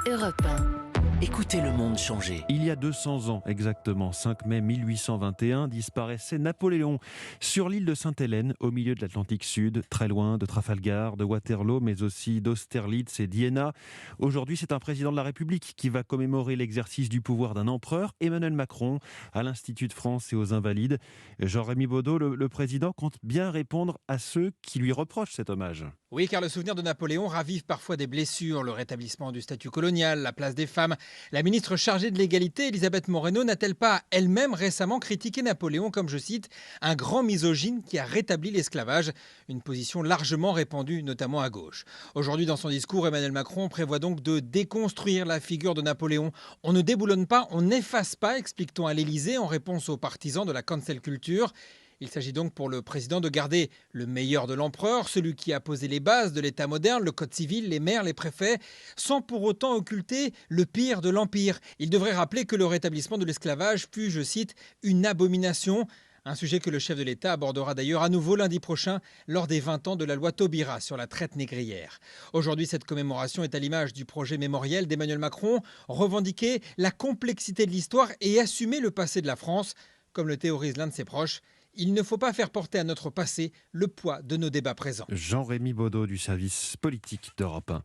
Europe 1. Écoutez le monde changer. Il y a 200 ans exactement, 5 mai 1821, disparaissait Napoléon sur l'île de Sainte-Hélène, au milieu de l'Atlantique Sud, très loin de Trafalgar, de Waterloo, mais aussi d'Austerlitz et d'Iéna. Aujourd'hui, c'est un président de la République qui va commémorer l'exercice du pouvoir d'un empereur, Emmanuel Macron, à l'Institut de France et aux Invalides. Jean-Rémy Baudot, le président compte bien répondre à ceux qui lui reprochent cet hommage. Oui, car le souvenir de Napoléon ravive parfois des blessures, le rétablissement du statut colonial, la place des femmes. La ministre chargée de l'égalité, Elisabeth Moreno, n'a-t-elle pas elle-même récemment critiqué Napoléon comme, je cite, un grand misogyne qui a rétabli l'esclavage, une position largement répandue, notamment à gauche. Aujourd'hui, dans son discours, Emmanuel Macron prévoit donc de déconstruire la figure de Napoléon. On ne déboulonne pas, on n'efface pas, explique-t-on à l'Élysée en réponse aux partisans de la cancel culture. Il s'agit donc pour le président de garder le meilleur de l'empereur, celui qui a posé les bases de l'État moderne, le code civil, les maires, les préfets, sans pour autant occulter le pire de l'Empire. Il devrait rappeler que le rétablissement de l'esclavage fut, je cite, une abomination. Un sujet que le chef de l'État abordera d'ailleurs à nouveau lundi prochain lors des 20 ans de la loi Taubira sur la traite négrière. Aujourd'hui, cette commémoration est à l'image du projet mémoriel d'Emmanuel Macron, revendiquer la complexité de l'histoire et assumer le passé de la France. Comme le théorise l'un de ses proches, il ne faut pas faire porter à notre passé le poids de nos débats présents. Jean-Rémy Baudot du service politique d'Europe 1.